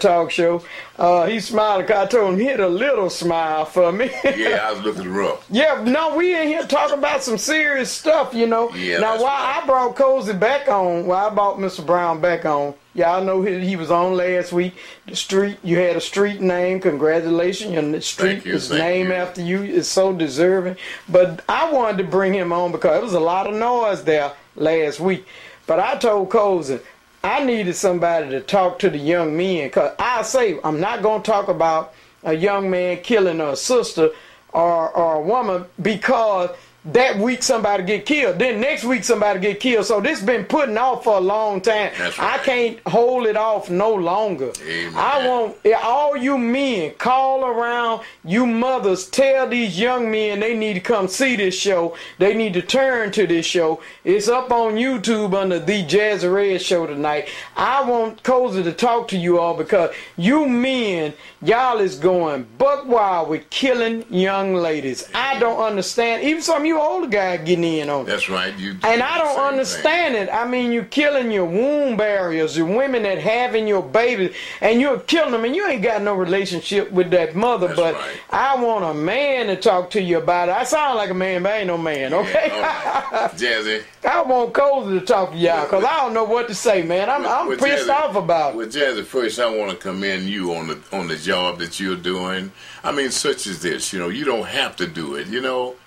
talk show. He smiled. I told him hit a little smile for me. Yeah, I was looking rough. Yeah, no, we in here talking about some serious stuff, you know. Yeah, now, why I brought Cozy back on, I brought Mr. Brown back on. Y'all know he was on last week. The street, you had a street name. Congratulations. Your street is named after you. It's so deserving. But I wanted to bring him on because there was a lot of noise there last week. But I told Cozy, I needed somebody to talk to the young men. Because I say, I'm not going to talk about a young man killing a sister or a woman because that week somebody get killed, then next week somebody get killed. So this been putting off for a long time. That's right. I can't hold it off no longer. Amen. I want all you men call around, you mothers, tell these young men they need to come see this show. They need to turn to this show. It's up on YouTube under the Jazzyred show tonight. I want Cozy to talk to you all because you men, y'all is going buck wild with killing young ladies. I don't understand. Even some of you older guys getting in on it. That's right. And I don't understand it. I mean, you're killing your womb barriers, your women that having your babies, and you're killing them, and you ain't got no relationship with that mother. That's but right. I want a man to talk to you about it. I sound like a man, but I ain't no man, okay? Yeah, Jazzy. I want Cozy to talk to y'all because I don't know what to say, man. I'm pissed off about it. Well, Jazzy, first I want to commend you on the job that you're doing. I mean, such as this, you don't have to do it,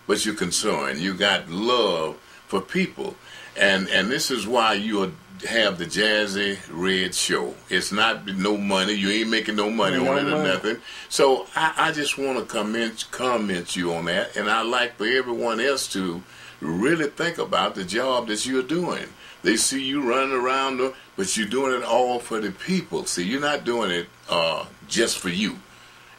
but you're concerned. You got love for people, and this is why you have the Jazzyred show. It's not no money. You ain't making no money on it or nothing. So I just want to comment you on that, and I'd like for everyone else to really think about the job that you're doing. They see you running around, but you're doing it all for the people. See, you're not doing it just for you.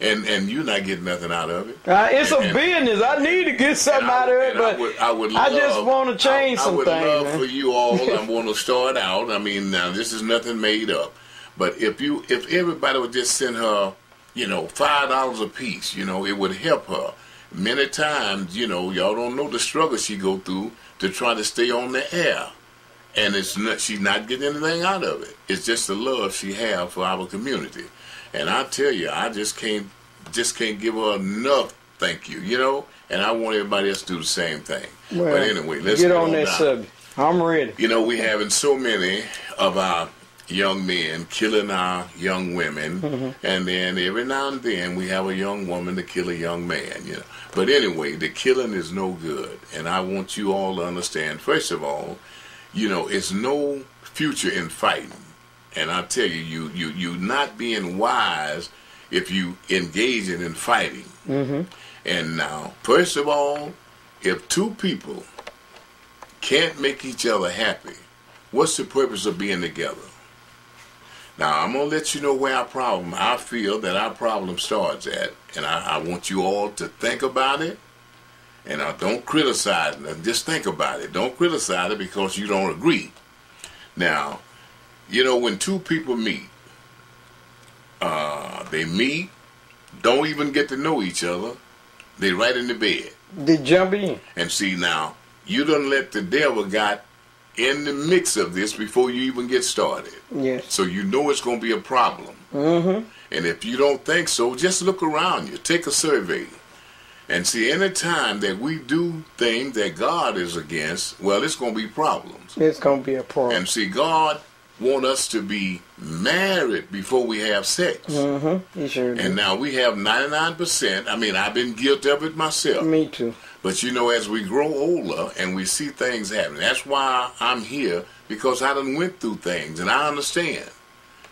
And you're not getting nothing out of it. It's a business. I need to get something out of it, but I just want to change some things. I would love for you all. I want to start out. I mean, now this is nothing made up, but if everybody would just send her, $5 a piece, it would help her. Many times, y'all don't know the struggle she go through to try to stay on the air, and she's not getting anything out of it. It's just the love she have for our community. And I tell you, I just can't give her enough thank you, and I want everybody else to do the same thing. Well, but anyway, let's get on that down. subject. I'm ready. We having so many of our young men killing our young women, and then every now and then we have a young woman to kill a young man, But anyway, the killing is no good, and I want you all to understand, first of all, it's no future in fighting. And I tell you, you not being wise if you engaging in fighting. And now, first of all, if two people can't make each other happy, what's the purpose of being together? Now, I'm going to let you know where I feel that our problem starts at. And I want you all to think about it. And don't criticize it. Just think about it. Don't criticize it because you don't agree. Now, when two people meet, they meet, don't even get to know each other. They right in the bed. They jump in. And see, now, you done let the devil got in the mix of this before you even get started. Yes. So you know it's going to be a problem. And if you don't think so, just look around you. Take a survey. And see, any time that we do things that God is against, well, it's going to be problems. It's going to be a problem. And see, God want us to be married before we have sex. He sure and now we have 99%. I mean, I've been guilty of it myself. Me too. But as we grow older and we see things happen, that's why I'm here, because I done went through things and I understand.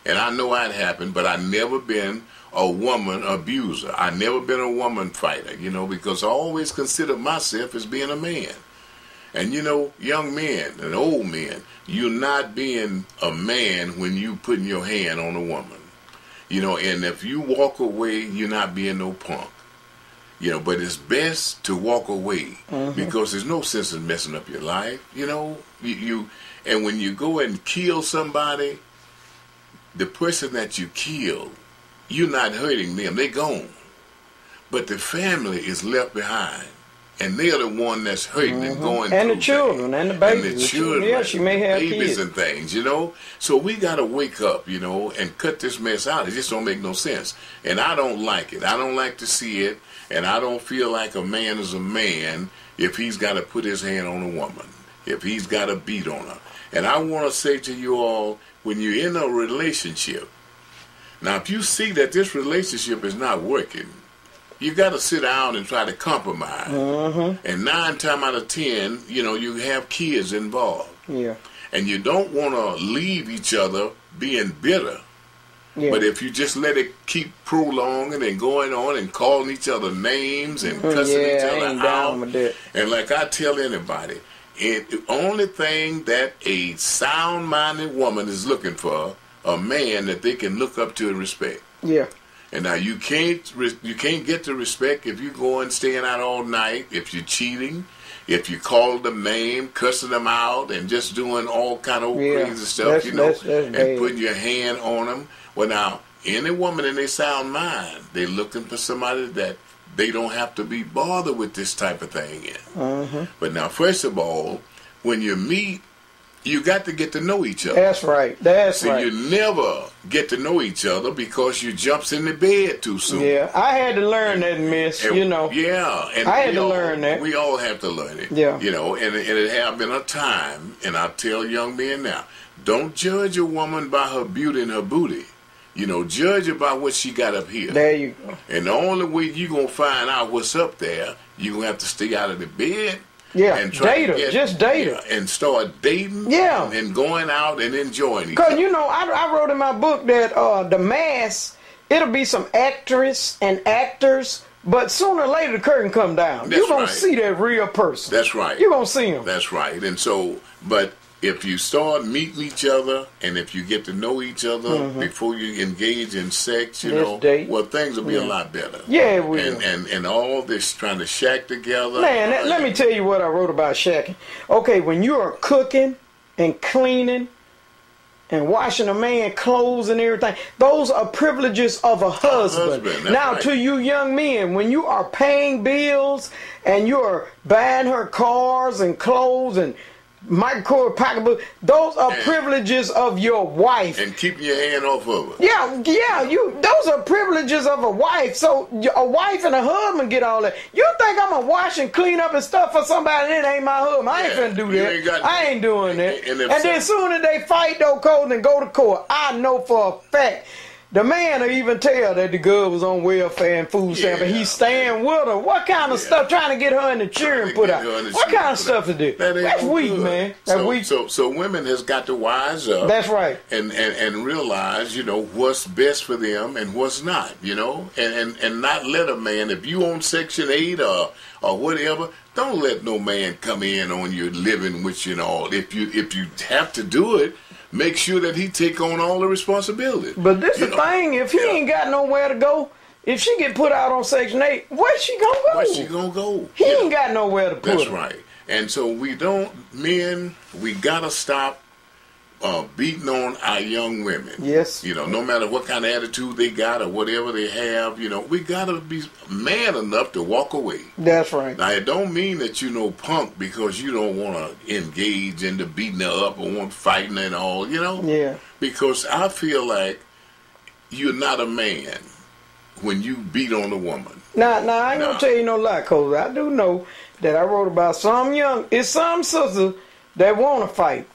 And I know it happened, but I never been a woman abuser. I never been a woman fighter, because I always considered myself as being a man. And young men and old men, you're not being a man when you putting your hand on a woman. And if you walk away, you're not being no punk. But it's best to walk away because there's no sense in messing up your life. And when you go and kill somebody, the person that you killed, you're not hurting them. They're gone. But the family is left behind. And they're the one that's hurting and going through and the children and the babies. And the children, yeah, she may have babies kids and things, you know. So we got to wake up, you know, and cut this mess out. It just don't make no sense. And I don't like it. I don't like to see it. And I don't feel like a man is a man if he's got to put his hand on a woman, if he's got to beat on her. And I want to say to you all, when you're in a relationship, now if you see that this relationship is not working, you got to sit down and try to compromise. And 9 times out of 10, you know, you have kids involved. Yeah. And you don't want to leave each other being bitter. Yeah. But if you just let it keep prolonging and going on and calling each other names and cussing each other out, and like I tell anybody, the only thing that a sound-minded woman is looking for, a man that they can look up to and respect. Yeah. And now you can't get the respect if you go and staying out all night, if you're cheating, if you call them name, cussing them out, and just doing all kind of crazy stuff, you know, and putting your hand on them. Well, now, any woman in their sound mind, they're looking for somebody that they don't have to be bothered with this type of thing in. But now, first of all, when you meet, you got to get to know each other. That's right. That's right. So you never get to know each other because you jumps in the bed too soon. Yeah, I had to learn that, miss, you know. Yeah. And I had to learn that. We all have to learn it. Yeah. You know, and it have been a time, and I tell young men now, don't judge a woman by her beauty and her booty. You know, judge her by what she got up here. There you go. And the only way you going to find out what's up there, you're going to have to stay out of the bed. Yeah, and try date her. Just date her. And start dating. Yeah. And going out and enjoying each other. Because, you know, I wrote in my book that the mask, it'll be some actress and actors, but sooner or later the curtain come down. You're going to see that real person. That's right. You're going to see them. That's right. And so, but if you start meeting each other and if you get to know each other before you engage in sex, you know, well, things will be a lot better. Yeah, it will. And all this trying to shack together. Man, let me tell you what I wrote about shacking. Okay, when you are cooking and cleaning and washing a man's clothes and everything, those are privileges of a husband. Now, to you young men, when you are paying bills and you are buying her cars and clothes and microwave pocketbook, those are privileges of your wife. And keeping your hand off of her. Yeah, those are privileges of a wife. So a wife and a husband get all that. You think I'm gonna wash and clean up and stuff for somebody that ain't my husband? I ain't finna do that. I ain't doing that. And then soon as they fight those codes and go to court, I know for a fact the man will even tell that the girl was on welfare and food stamp and he's staying with her. What kind of stuff? Trying to get her in the cheering put out. What kind of stuff is this? That's weak, man. That's weak. So women has got to wise up. That's right. And realize, you know, what's best for them and what's not, you know, and not let a man, if you on Section 8 or whatever, don't let no man come in on your living with you and all. If you have to do it, make sure that he take on all the responsibility. But this is the thing, if he ain't got nowhere to go, if she get put out on Section 8, where's she gonna go? Where's she gonna go? He ain't got nowhere to put her. That's right. And so we gotta stop beating on our young women. Yes. You know, no matter what kind of attitude they got or whatever they have, you know, we gotta be man enough to walk away. That's right. Now, it don't mean that you know punk because you don't want to engage in the beating her up or want fighting and all, you know? Yeah. Because I feel like you're not a man when you beat on a woman. Now I ain't gonna tell you no lie, cause I do know that I wrote about some sisters that want to fight.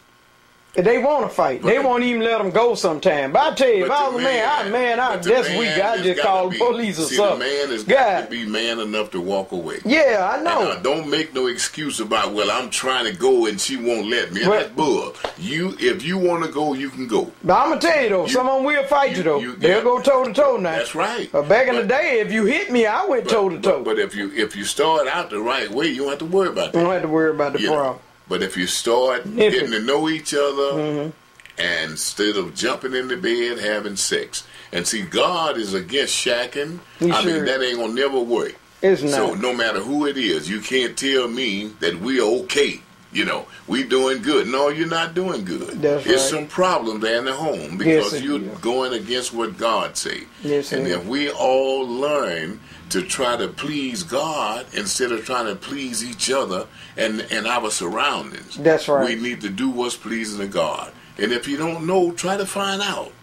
They want to fight. They won't even let them go sometime. But I tell you, if I was a man, that's weak. I just call the police or something. The man has got to be man enough to walk away. Yeah, I know. And, don't make no excuse about, well, I'm trying to go and she won't let me. That's bull. If you want to go, you can go. But I'm going to tell you, though, some of them will fight you, though. They'll go toe-to-toe now. That's right. Back in the day, if you hit me, I went toe-to-toe. But if you start out the right way, you don't have to worry about that. You don't have to worry about the problem. But if you start getting to know each other, and instead of jumping in the bed, having sex. And see, God is against shacking. Mean, that ain't going to never work. It's not. So no matter who it is, you can't tell me that we're okay You know, we doing good. No, you're not doing good. That's There's right. some problem there in the home because Yes, you're yeah. going against what God say. Yes, and yeah. if we all learn to try to please God instead of trying to please each other and our surroundings, That's right. we need to do what's pleasing to God. And if you don't know, try to find out.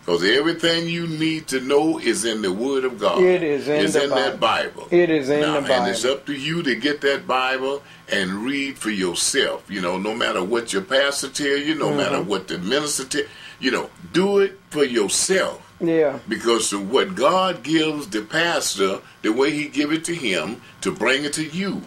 Because everything you need to know is in the Word of God. It is in it's the in Bible. that Bible. It is in now, the Bible. And it's up to you to get that Bible and read for yourself. You know, no matter what your pastor tell you, no matter what the minister tell you, know, do it for yourself. Yeah. Because of what God gives the pastor, the way he give it to him, to bring it to you.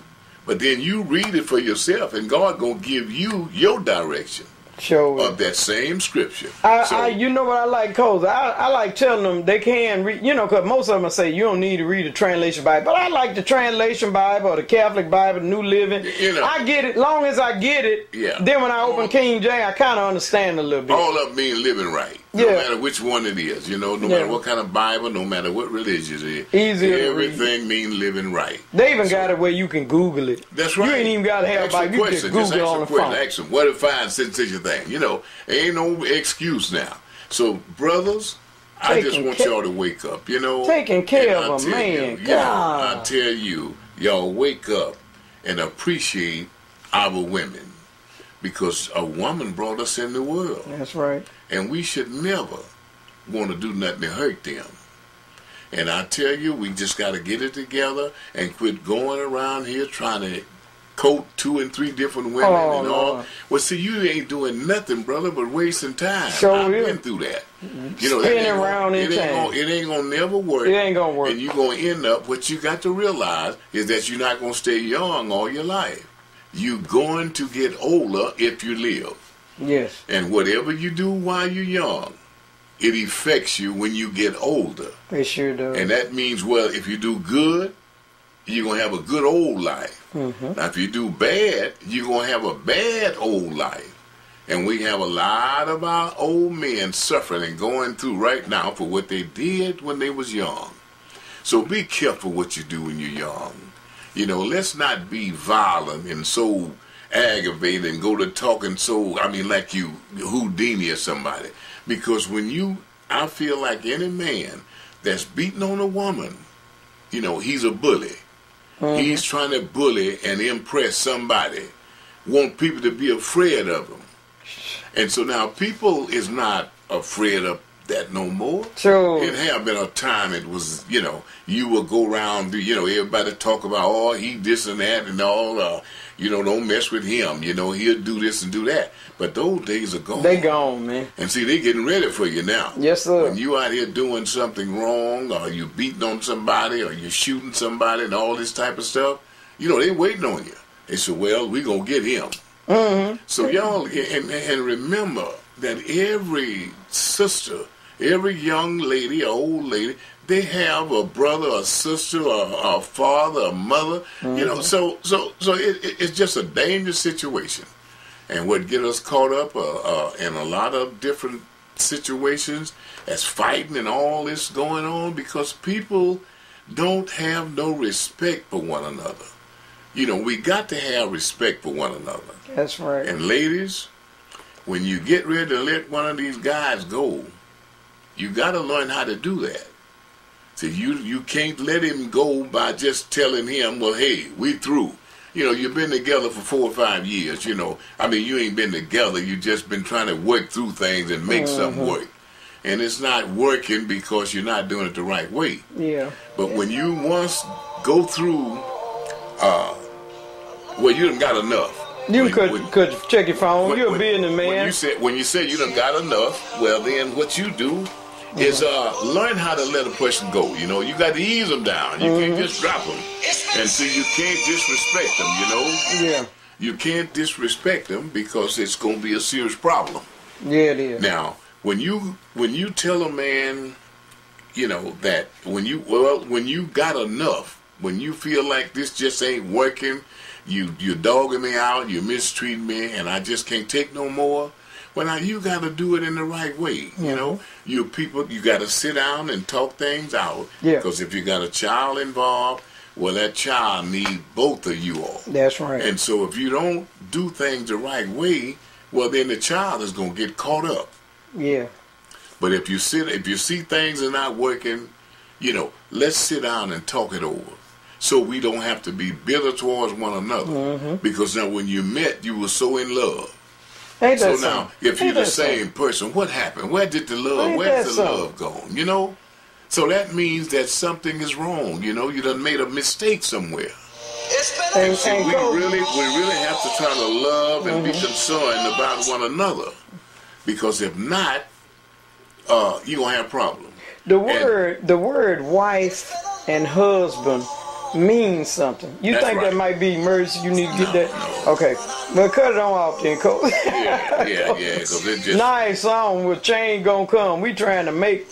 But then you read it for yourself, and God going to give you your direction. Show of that same scripture. You know what I like, Coles? I like telling them they can read, you know, because most of them say you don't need to read the translation Bible. But I like the translation Bible or the Catholic Bible, the New Living. You know, I get it. Long as I get it, yeah. Then when I open King James, I kind of understand a little bit. All of them mean living right. No matter which one it is, you know, no matter what kind of Bible, no matter what religion it is. Easier everything mean living right. They even got it where you can Google it. That's right. You ain't even got to have a Bible. You can Google it on the phone. Ask them, what if I said such a thing? You know, ain't no excuse now. So, brothers, I just want y'all to wake up, you know. Taking care of a man. God. I tell you, y'all wake up and appreciate our women. Because a woman brought us in the world. That's right. And we should never want to do nothing to hurt them. And I tell you, we just got to get it together and quit going around here trying to coat 2 and 3 different women and all. Lord. Well, see, you ain't doing nothing, brother, but wasting time. Sure I've been through that. You know, spinning around in time. It ain't gonna never work. It ain't gonna work. And you're gonna end up. What you got to realize is that you're not gonna stay young all your life. You're going to get older if you live. Yes. And whatever you do while you're young, it affects you when you get older. It sure does. And that means, well, if you do good, you're going to have a good old life. Now, if you do bad, you're going to have a bad old life. And we have a lot of our old men suffering and going through right now for what they did when they was young. So be careful what you do when you're young. You know, let's not be violent and so aggravated and go to talking so, I mean, like you Houdini or somebody. Because I feel like any man that's beating on a woman, you know, he's a bully. He's trying to bully and impress somebody, want people to be afraid of him. And so now people is not afraid of that no more. True. It have been a time it was, you know, you would go around, you know, everybody talk about, oh, he this and that and all, you know, don't mess with him, you know, he'll do this and do that. But those days are gone. They gone, man. And see, they getting ready for you now. Yes, sir. When you out here doing something wrong, or you beating on somebody, or you shooting somebody and all this type of stuff, you know, they waiting on you. They say, well, we gonna get him. So y'all, and remember that every sister, every young lady or old lady, they have a brother, a sister, or a father, a mother. You know, so it's just a dangerous situation. And what get us caught up in a lot of different situations as fighting and all this going on because people don't have no respect for one another. You know, we got to have respect for one another. That's right. And ladies, when you get ready to let one of these guys go, you got to learn how to do that. So you can't let him go by just telling him, well, hey, we through. You know, you've been together for 4 or 5 years, you know. I mean, you ain't been together. You just been trying to work through things and make something work. And it's not working because you're not doing it the right way. Yeah. But when you once go through, well, you done got enough. You could check your phone. You're a business man. When you say you done got enough, well, then what you do is learn how to let a person go. You know, you got to ease them down. You can't just drop them. And so you can't disrespect them, you know. Yeah. You can't disrespect them because it's going to be a serious problem. Yeah, it is. Now, when you tell a man, you know, that when you got enough, when you feel like this just ain't working, you're dogging me out, you're mistreating me, and I just can't take no more. Well, now you got to do it in the right way. You know, you got to sit down and talk things out. Yeah. Because if you got a child involved, well, that child needs both of you all. That's right. And so if you don't do things the right way, well, then the child is going to get caught up. Yeah. But if you see things are not working, let's sit down and talk it over, so we don't have to be bitter towards one another. Mm-hmm. Because now, when you met, you were so in love. Ain't so that now, something? if you're the same person, what happened? Where did the love? Where's the love gone? So that means that something is wrong. You done made a mistake somewhere. And see, we really have to try to love and be concerned about one another, because if not, you're gonna have problems. The word wife and husband means something. You think that might be emergency? You need to get that? No. Okay. Well, cut it on off then, Coach. Yeah. Because it just... Nice song with change gonna come. We trying to make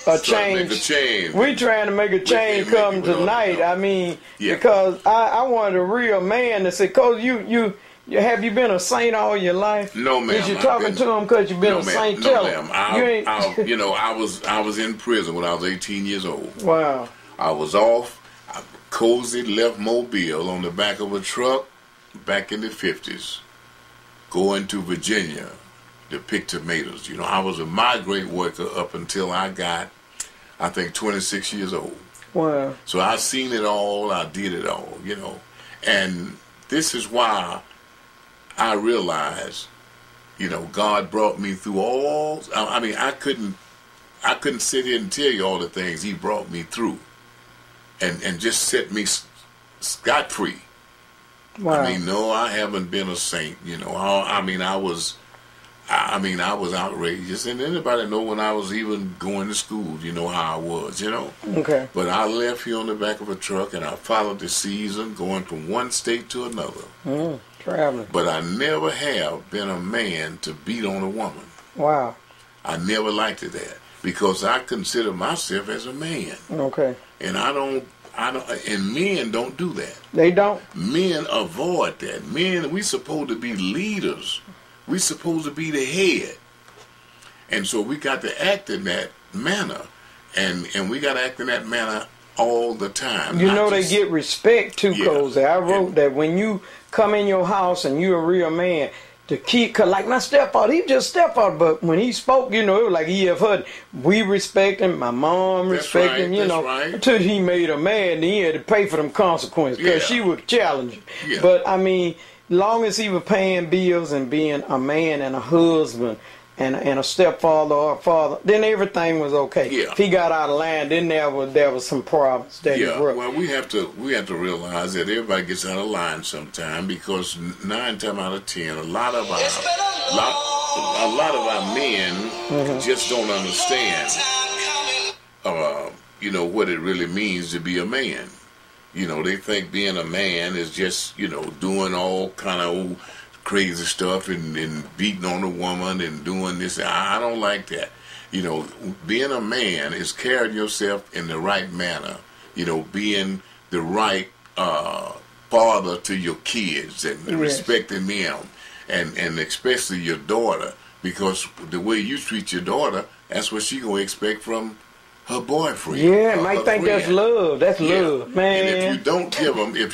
a change. We trying to make a change come tonight. I mean, because I wanted a real man to say, Coach, have you been a saint all your life? No, ma'am. Is you talking to him because you've been a saint? No, ma'am. I was in prison when I was 18 years old. Wow. I was off. I cozy left Mobile on the back of a truck back in the 50s, going to Virginia to pick tomatoes. I was a migrant worker up until I got, I think, 26 years old. Wow. So I seen it all. I did it all. And this is why I realized, God brought me through all. I mean, I couldn't sit here and tell you all the things He brought me through, and just set me scot-free. Wow. I mean, no, I haven't been a saint. I was outrageous, and anybody know when I was even going to school, how I was, Okay. But I left here on the back of a truck, and I followed the season, going from one state to another. Traveling. But I never have been a man to beat on a woman. Wow. I never liked that, because I consider myself as a man. Okay. And and men don't do that. They don't? Men avoid that. Men, we supposed to be leaders. We supposed to be the head. And so we got to act in that manner. And we got to act in that manner all the time. They get respect too, Cozy. I wrote that when you come in your house and you're a real man, to keep, cause like my stepfather, he just stepfather, but when he spoke, it was like E.F. Hutton. We respect him, my mom respect him, until he made her mad, and he had to pay for them consequences, because she was challenging. Yeah. But I mean, long as he was paying bills and being a man and a husband and a stepfather or a father, then everything was okay. Yeah. If he got out of line, then there was some problems that he brought. Well, we have to realize that everybody gets out of line sometime, because 9 times out of 10, a lot of our men just don't understand what it really means to be a man. They think being a man is just doing all kind of old crazy stuff and beating on a woman and doing this. I don't like that. Being a man is carrying yourself in the right manner. Being the right father to your kids and respecting them, and especially your daughter, because the way you treat your daughter, that's what she gonna expect from her boyfriend. Yeah, might think that's love. That's love, man. And if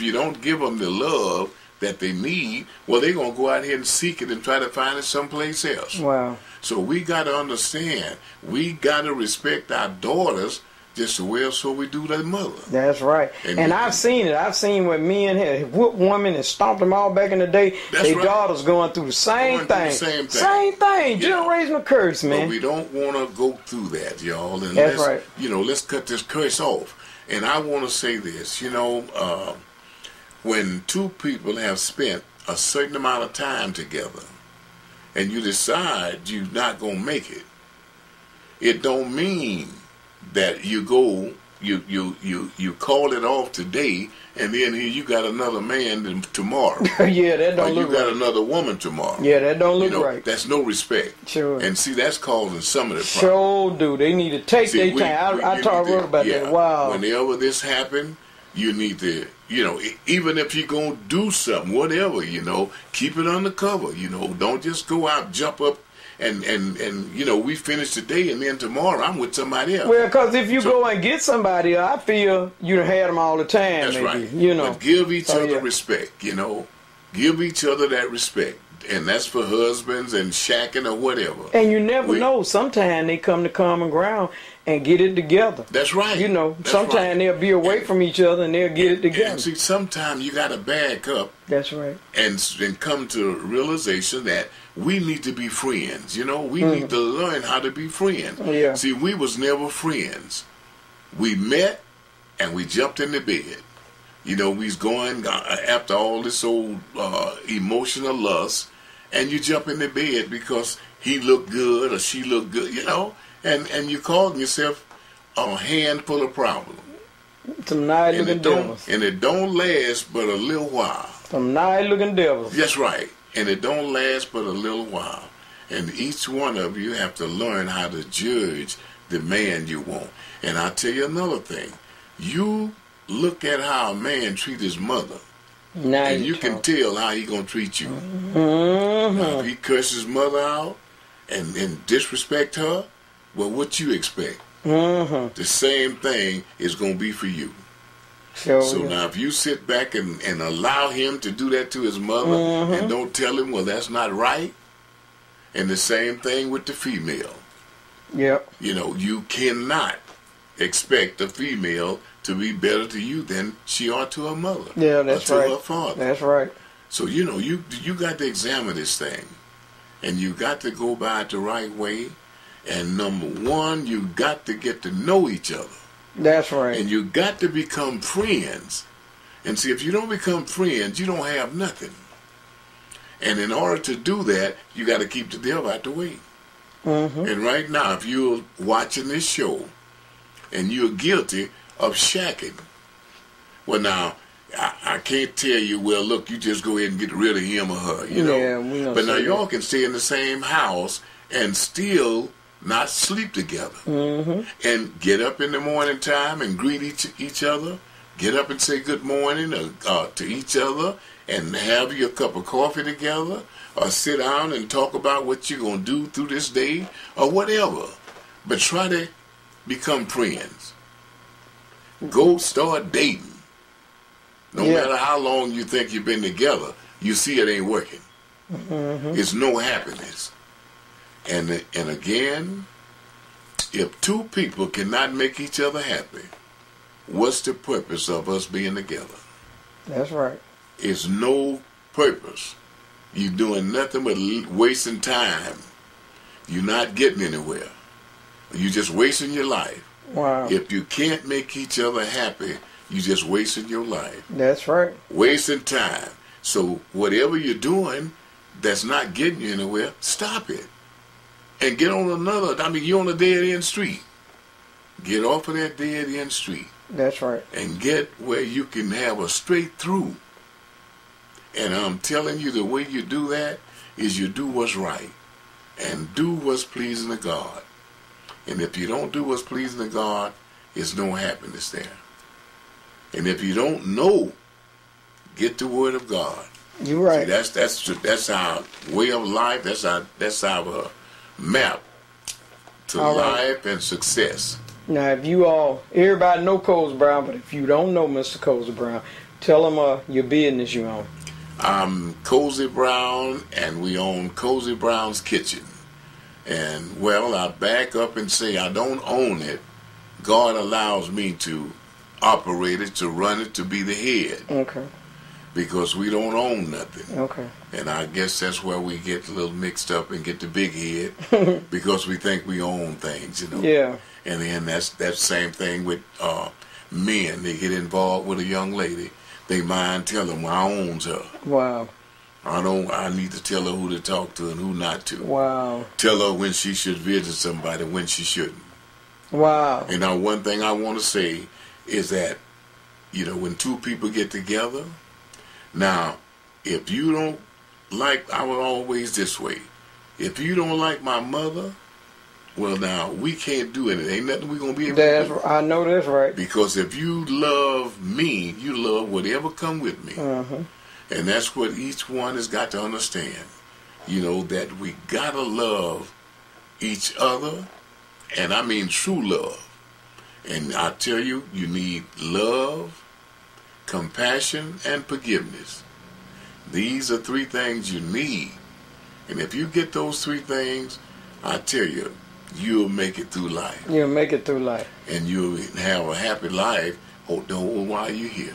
you don't give them the love that they need, well, they're going to go out here and seek it and try to find it someplace else. Wow. So we got to understand, we got to respect our daughters just as well so we do their mother. That's right. And I've seen it. I've seen where men had whooped women and stomped them all back in the day. Their daughters going through the same thing. Same thing. Generational curse, man. But we don't want to go through that, y'all. And that's right. Let's cut this curse off. And I want to say this, when two people have spent a certain amount of time together and you decide you're not going to make it, it don't mean that you go, you call it off today, and then here you got another man tomorrow. Yeah, that don't look right. You got another woman tomorrow. Yeah, that don't look right. That's no respect. Sure. And see, that's causing some of the problems. Sure do. They need to take their time. I talked about that. Wow. Whenever this happen, you need to, even if you're going to do something, whatever, keep it undercover. Don't just go out, jump up and you know, we finish today, and then tomorrow I'm with somebody else. Well, because if you go and get somebody, I feel you had them all the time. That's maybe, right. You know, but give each other respect. You know, give each other that respect, and that's for husbands and shacking or whatever. And you never know. Sometimes they come to common ground and get it together. That's right. You know, sometimes they'll be away from each other and they'll get it together. And see, sometimes you got to back up. That's right. And come to realization that we need to be friends. You know, we need to learn how to be friends. Yeah. See, we was never friends. We met and we jumped in the bed. You know, we's going after all this old emotional lust, and you jump in the bed because he looked good or she looked good, you know, and you calling yourself a handful of problems. Some nice looking devils. And it don't last but a little while. Some nice looking devils. That's right. And it don't last but a little while. And each one of you have to learn how to judge the man you want. And I'll tell you another thing. You look at how a man treat his mother, and you can tell how he gonna treat you. Now, if he curses his mother out and disrespect her, well, what you expect? The same thing is gonna be for you. So now, if you sit back and allow him to do that to his mother and don't tell him, well, that's not right. And the same thing with the female. Yep. You know, you cannot expect a female to be better to you than she ought to her mother. Yeah, that's or to right. her father. That's right. So, you know, you got to examine this thing. And you got to go by it the right way. And number one, you got to get to know each other. That's right. And you got to become friends. And see, if you don't become friends, you don't have nothing. And in order to do that, you got to keep the devil out the way. And right now, if you're watching this show and you're guilty of shacking, well, now, I can't tell you, well, look, you just go ahead and get rid of him or her, you know. Yeah, we know. But now y'all can stay in the same house and still not sleep together. And get up in the morning time and greet each other. Get up and say good morning to each other and have your cup of coffee together, or sit down and talk about what you're going to do through this day or whatever. But try to become friends. Go start dating. No matter how long you think you've been together, you see it ain't working. It's no happiness. And again, if two people cannot make each other happy, what's the purpose of us being together? That's right. It's no purpose. You're doing nothing but wasting time. You're not getting anywhere. You're just wasting your life. Wow. If you can't make each other happy, you're just wasting your life. That's right. Wasting time. So whatever you're doing that's not getting you anywhere, stop it. And get on another. I mean, you're on a dead-end street. Get off of that dead-end street. That's right. And get where you can have a straight through. And I'm telling you, the way you do that is you do what's right. And do what's pleasing to God. And if you don't do what's pleasing to God, there's no happiness there. And if you don't know, get the Word of God. You're right. See, that's our way of life. That's our map to life and success. Now, if you everybody know Cozy Brown, but if you don't know Mr. Cozy Brown, tell them your business you own. I'm Cozy Brown, and we own Cozy Brown's Kitchen. And, well, I back up and say I don't own it. God allows me to operate it, to run it, to be the head. Okay. Because we don't own nothing. Okay. And I guess that's where we get a little mixed up and get the big head because we think we own things, you know. Yeah. And then that's that same thing with men. They get involved with a young lady. They mind telling them, well, I owns her. Wow. I need to tell her who to talk to and who not to. Wow. Tell her when she should visit somebody, when she shouldn't. Wow. And now one thing I want to say is that, you know, when two people get together, now, if you don't like, I was always this way. If you don't like my mother, well, now, we can't do anything. Ain't nothing we're going to be able to do. I know that's right. Because if you love me, you love whatever come with me. And that's what each one has got to understand. you know, that we gotta love each other, and I mean true love. And I tell you, you need love, compassion, and forgiveness. These are 3 things you need. And if you get those 3 things, I tell you, you'll make it through life. You'll make it through life. And you'll have a happy life the whole while you're here.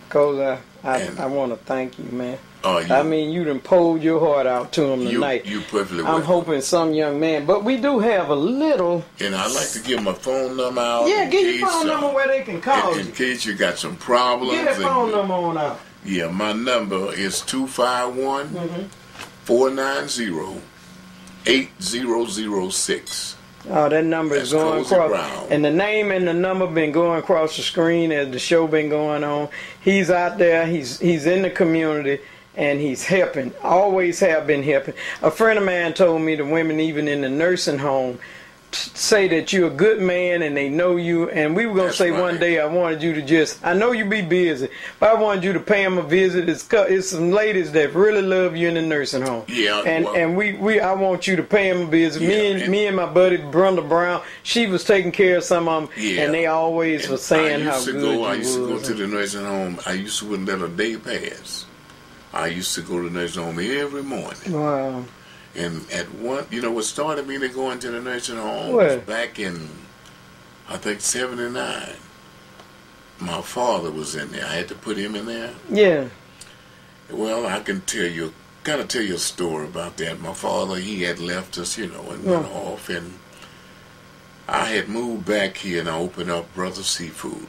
Cause I want to thank you, man. You, I mean, you done pulled your heart out to him tonight. You perfectly I'm hoping some young man, but we do have a little. And I'd like to give my phone number out. Yeah, give your phone number where they can call you. In case you got some problems. Get that phone number on out. Yeah, my number is 251-490-8006. Oh, that number is going across. And the name and the number been going across the screen as the show been going on. He's out there. He's in the community. And he's helping, always have been helping. A friend of mine told me the women even in the nursing home say that you're a good man and they know you. And we were going to say one day I wanted you to just, I know you be busy, but I wanted you to pay them a visit. It's some ladies that really love you in the nursing home. Yeah. And I want you to pay them a visit. Yeah, me and my buddy Brenda Brown, she was taking care of some of them. Yeah. And they always were saying how good you was. I used to go to the nursing home. I used to wouldn't let a day pass. I used to go to the nursing home every morning. Wow. And at one, you know what started me to go into the nursing home was back in, I think, 79. My father was in there. I had to put him in there. Yeah. Well, I can tell you a story about that. My father, he had left us, you know, and went off. And I had moved back here and I opened up Brother Seafood.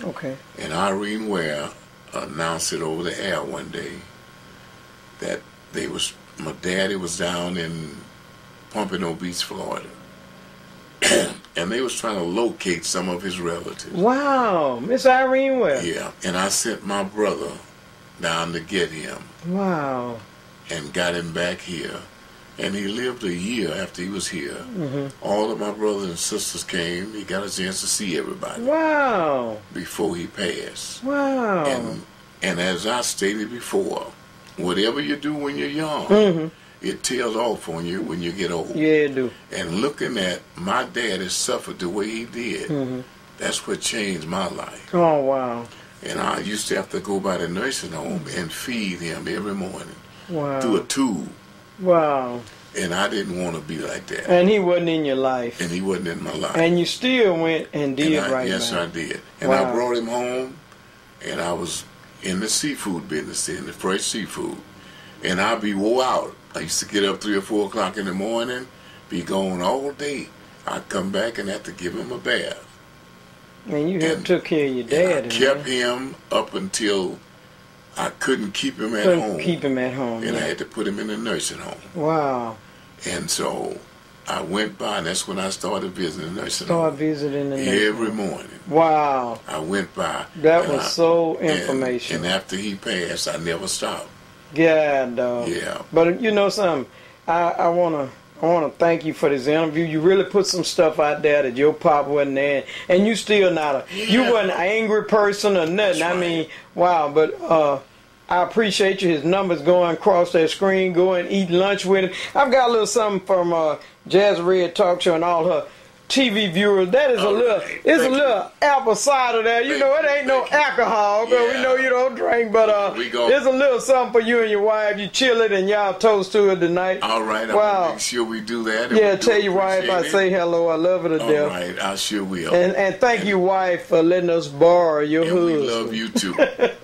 Okay. And Irene Ware announced it over the air one day that my daddy was down in Pompano Beach, Florida, and they was trying to locate some of his relatives. Wow, Miss Irene Ware. Yeah, and I sent my brother down to get him. Wow. And got him back here, and he lived a year after he was here. Mm-hmm. All of my brothers and sisters came. He got a chance to see everybody. Wow. Before he passed. Wow. And as I stated before, whatever you do when you're young, it tails off on you when you get old. Yeah, it do. And looking at my daddy suffered the way he did, that's what changed my life. Oh, wow. And I used to have to go by the nursing home and feed him every morning. Wow. Through a tube. Wow. And I didn't want to be like that. And he wasn't in your life. And he wasn't in my life. And you still went and did right Yes, now. I did. And I brought him home, and I was in the seafood business, in the fresh seafood. And I'd be wore out. I used to get up 3 or 4 o'clock in the morning, be gone all day. I'd come back and have to give him a bath. Man, you took care of your dad. I kept him up until I couldn't keep him at home. And I had to put him in a nursing home. Wow. And so I went by, and that's when I started visiting the nursing home. Visiting the nursing home. Every morning. Wow. I went by. That was so informational. And after he passed, I never stopped. Yeah, dog. Yeah. But you know something? I wanna thank you for this interview. You really put some stuff out there that your pop wasn't there, and you still not you wasn't an angry person or nothing. I mean, wow. But I appreciate you. His number's going across that screen. Go and eat lunch with him. I've got a little something from Jazzyred Talk Show and all her TV viewers. That is a little apple cider there. You know, it ain't no alcohol, but we know you don't drink, but there's a little something for you and your wife. You chill it and y'all toast to it tonight. All right, I'll make sure we do that. Yeah, tell your wife I say hello. I love her to death. All right, I sure will. And thank you, wife, for letting us borrow your husband. We love you too.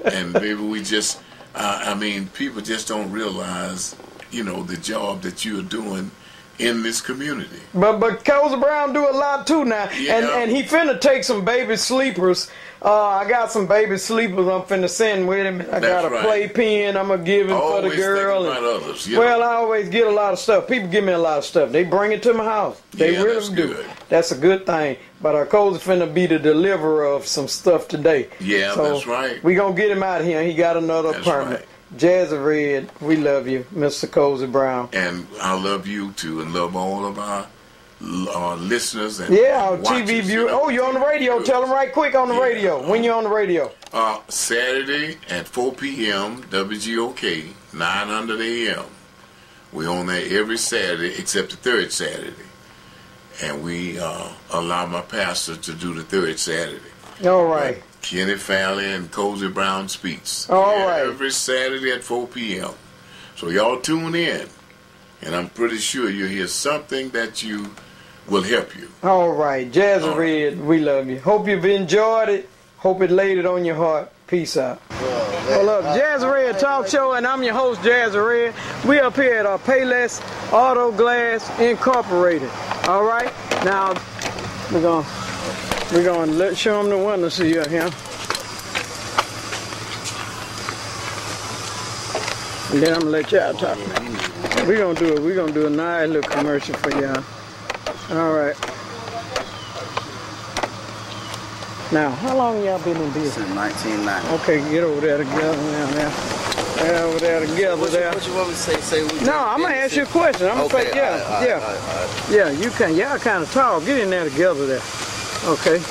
And baby, we just, I mean, people just don't realize, you know, the job that you're doing in this community. But Cozy Brown do a lot too now. Yeah. And he finna take some baby sleepers. I got some baby sleepers I'm finna send with him. I got a playpen I'm gonna give him for the girl. Others, well, I always get a lot of stuff. People give me a lot of stuff. They bring it to my house. They really do. Good. That's a good thing. But Cozy finna be the deliverer of some stuff today. Yeah, so that's right. We gonna get him out of here. He got another apartment. Right. Jazzyred, we love you, Mr. Cozy Brown. And I love you too, and love all of our listeners and our TV viewers. Oh, you're on the radio. Tell them right quick on the radio. When you're on the radio? Saturday at 4 p.m. WGOK, 900 a.m. We're on there every Saturday except the third Saturday. And we allow my pastor to do the third Saturday. All right. But Kenny Falley and Cozy Brown speaks. All right. Every Saturday at 4 p.m. So y'all tune in. And I'm pretty sure you'll hear something that you will help you. All right. Jazzyred, we love you. Hope you've enjoyed it. Hope it laid it on your heart. Peace out. Well, look, Jazzyred Talk Show, and I'm your host, Jazzyred. We up here at Payless Auto Glass Incorporated. All right. Now we're gonna show them the windows here. And then I'm gonna let y'all talk. We're gonna do a nice little commercial for y'all. All right. Now, how long y'all been in business? Since 1990. Okay, get over there together now. Get over there together there. What you want me to say? No, I'm gonna ask you a question. I'm gonna say yeah. You can. Y'all kind of tall. Get in there together there. Okay.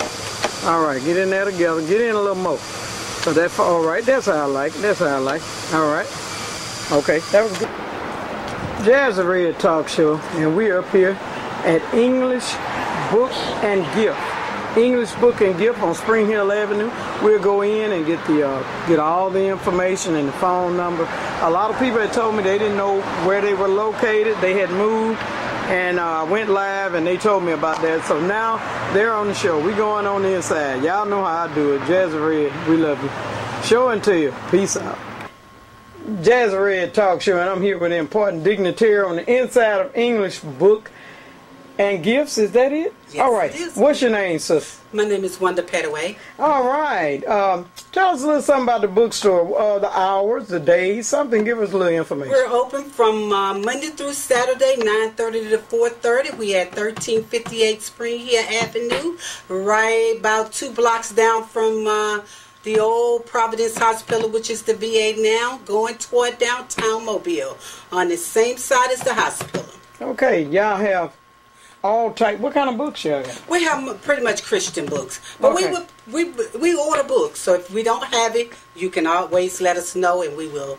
All right. Get in there together. Get in a little more. So that's all right. That's how I like. All right. Okay. That was good. Jazzyred Talk Show, and we're up here at English Book and Gift. English Book and Gift on Spring Hill Avenue. We'll go in and get all the information and the phone number. A lot of people had told me they didn't know where they were located. They had moved, and I went live and they told me about that. So now they're on the show. We going on the inside. Y'all know how I do it. Jazzyred, we love you. Showing to you. Peace out. Jazzyred Talk Show, and I'm here with an important dignitary on the inside of English Book and Gifts. Is that it? Yes, all right. it is. What's your name, sis? My name is Wanda Petaway. All right. Tell us a little something about the bookstore. The hours, the days, something. Give us a little information. We're open from Monday through Saturday, 9:30 to 4:30. We at 1358 Spring Hill Avenue, right about 2 blocks down from the old Providence Hospital, which is the VA now, going toward downtown Mobile, on the same side as the hospital. Okay. Y'all have all type. What kind of books y'all got? We have pretty much Christian books, but Okay. we order books. So if we don't have it, you can always let us know, and we'll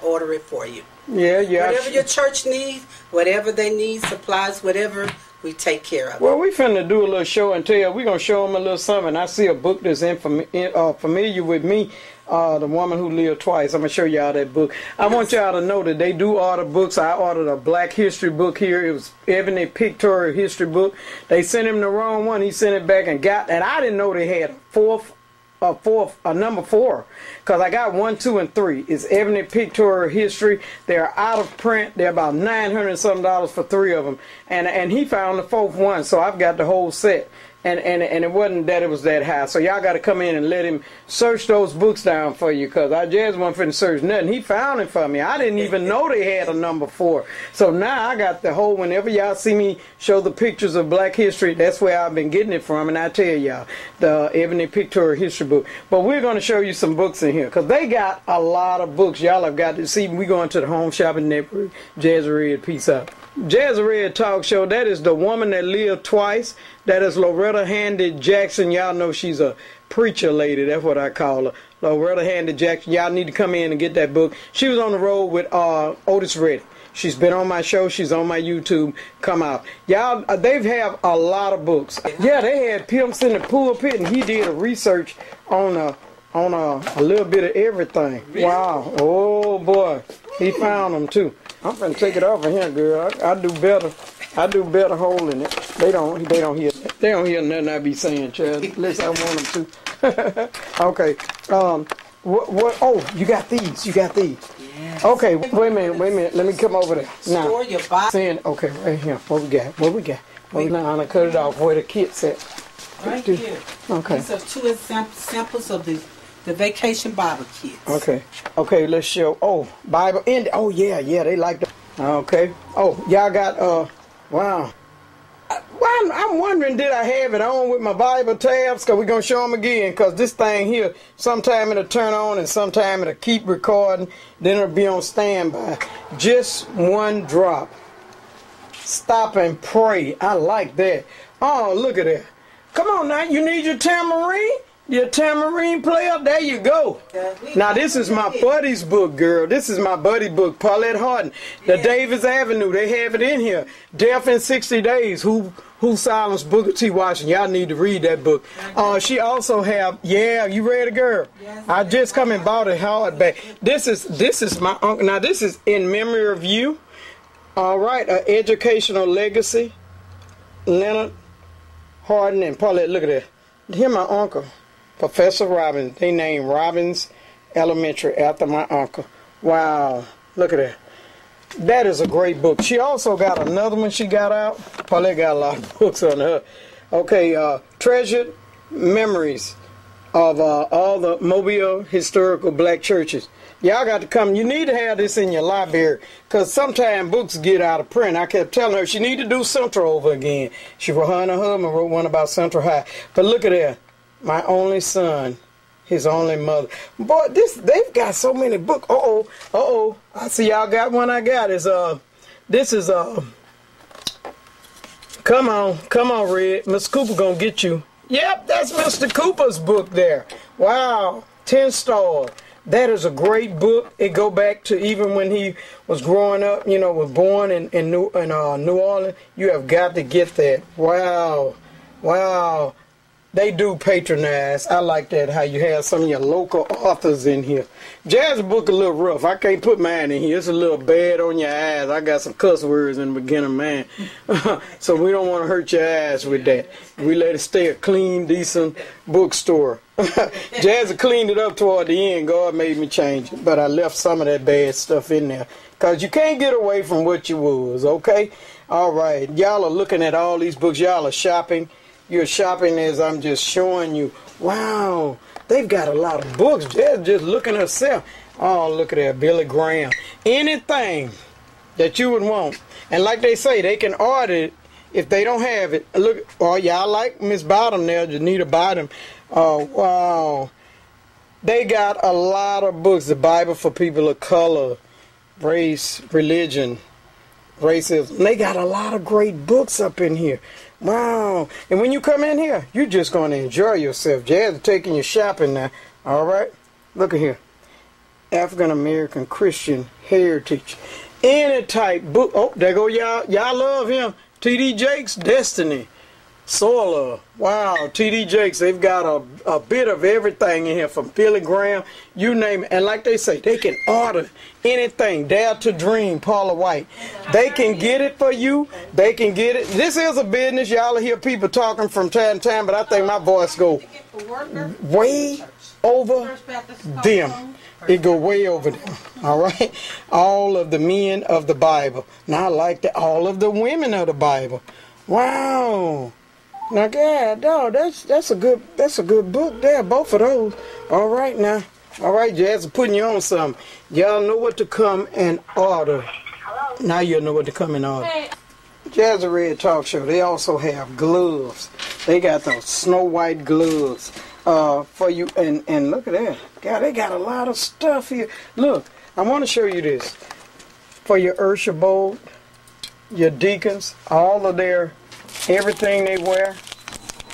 order it for you. Yeah. Whatever your church needs, whatever they need, supplies, whatever, we take care of. Well, we finna do a little show and tell. We're going to show them a little something. I see a book that's familiar with me, The Woman Who Lived Twice. I'm going to show y'all that book. I want y'all to know that they do order books. I ordered a Black History book here. It was Ebony Pictorial History book. They sent him the wrong one. He sent it back and I didn't know they had a number 4, because I got 1, 2, and 3. It's Ebony Pictorial History. They're out of print. They're about $900 and something for 3 of them, and he found the 4th one, so I've got the whole set. And it wasn't that it was that high. So y'all got to come in and let him search those books down for you, because I just wasn't finna search nothing. He found it for me. I didn't even know they had a number 4. So now I got the whole, whenever y'all see me show the pictures of Black History, that's where I've been getting it from. And I tell y'all, the Ebony Pictorial History book. But we're going to show you some books in here, because they got a lot of books. Y'all have got to see. We going to the Home Shopping Network. Jazzyred, peace out. Jazzyred Talk Show, that is The Woman That Lived Twice. That is Loretta Handy Jackson. Y'all know she's a preacher lady. That's what I call her. Loretta Handy Jackson. Y'all need to come in and get that book. She was on the road with Otis Reddy. She's been on my show. She's on my YouTube. Come out. Y'all, they have a lot of books. Yeah, they had Pimps in the Pulpit, and he did a research on a little bit of everything. Wow. Oh, boy. He found them, too. I'm finna take it off of here, girl. I do better. I do better holding it. They don't hear nothing I be saying, child. Unless I want them to. Okay. What? Oh, you got these. Yes. Okay. Wait a minute. Let me come over there. Now. Store your box. Saying, okay, right here. What we got? Now I'm gonna cut it off. Where the kit's at? Right here. Okay. These are 2 samples of the Vacation Bible kits. Okay, let's show. Oh, Bible in. Oh yeah, they like that. Okay. Oh, y'all got wow. Well, I'm wondering, did I have it on with my Bible tabs? Because we're going to show them again. Because this thing here, sometime it'll turn on and sometime it'll keep recording. Then it'll be on standby. Just one drop. Stop and pray. I like that. Oh, look at that. Come on now. You need your tambourine? Your tambourine player, there you go. Now this is my buddy's book, girl. This is my buddy book, Paulette Harden. The Davis Avenue, they have it in here. Death in 60 Days, Who Silenced Booker T. Washington. Y'all need to read that book. She also have, yeah, you read it, girl? I just come and bought it hardback. This is my uncle. Now this is In Memory of You. All right, An Educational Legacy. Leonard Harden and Paulette, look at that. Here my uncle. Professor Robbins. They named Robbins Elementary after my uncle. Wow. Look at that. That is a great book. She also got another one she got out. Paulette got a lot of books on her. Okay, Treasured Memories of all the Mobile Historical Black Churches. Y'all got to come. You need to have this in your library because sometimes books get out of print. I kept telling her she need to do Central over again. Her and her husband wrote one about Central High. But look at that. My Only Son, His Only Mother. Boy, they've got so many books. I see y'all got one I got. This is come on, Red. Mr. Cooper gonna get you. Yep, that's Mr. Cooper's book there. Wow, 10 stars. That is a great book. It go back to even when he was growing up, you know, was born in New Orleans. You have got to get that. Wow. Wow. They do patronize. I like that, how you have some of your local authors in here. Jazz book a little rough. I can't put mine in here. It's a little bad on your eyes. I got some cuss words in the beginning, man. So we don't want to hurt your eyes with that. We let it stay a clean, decent bookstore. Jazz cleaned it up toward the end. God made me change it. But I left some of that bad stuff in there. Because you can't get away from what you was, okay? All right. Y'all are looking at all these books. Y'all are shopping. You're shopping as I'm just showing you. Wow, they've got a lot of books. Just looking herself. Oh, look at that, Billy Graham. Anything that you would want. And like they say, they can order it if they don't have it. Look, oh, y'all like Miss Bottom there, Janita Bottom. Oh, wow. They got a lot of books. The Bible for People of Color, Race, Religion, Racism. They got a lot of great books up in here. Wow. And when you come in here, you're just going to enjoy yourself. Jazz is taking you shopping now. All right? Look at here. African American Christian Heritage. Any type book. Oh, there go y'all. Y'all love him. T.D. Jakes, Destiny. Solar. Wow. T.D. Jakes, they've got a bit of everything in here from Billy Graham. You name it. And like they say, they can order anything. Dare to Dream, Paula White. They can get it for you. They can get it. This is a business. Y'all hear people talking from time to time, but I think my voice go way over them. It go way over them. All right? All of the men of the Bible. Now I like that. All of the women of the Bible. Wow. Now, God, dog, that's a good book there. Both of those. All right now. All right, Jazz, putting you on something. Y'all know what to come and order. Now you'll know what to come and order. Jazzyred Talk Show. They also have gloves. They got those Snow White gloves for you. And look at that. God, they got a lot of stuff here. Look, I want to show you this. For your Ursha Bold, your deacons, all of their, everything they wear,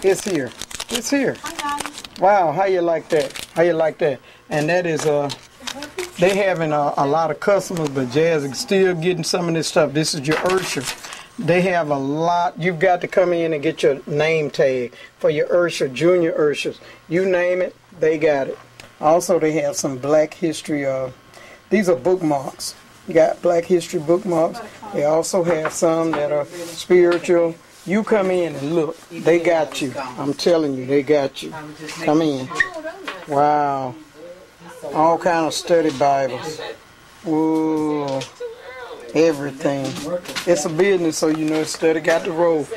it's here. It's here. Wow, how you like that? How you like that? And that is, they having a lot of customers, but Jazz is still getting some of this stuff. This is your Ursha. They have a lot. You've got to come in and get your name tag for your Ursha, junior Urshas. You name it, they got it. Also, they have some Black History. These are bookmarks. You got Black History bookmarks. They also have some that are spiritual. You come in and look. They got you. I'm telling you, they got you. Come in. Wow. All kind of study Bibles. Ooh. Everything. It's a business, so you know study got the roll.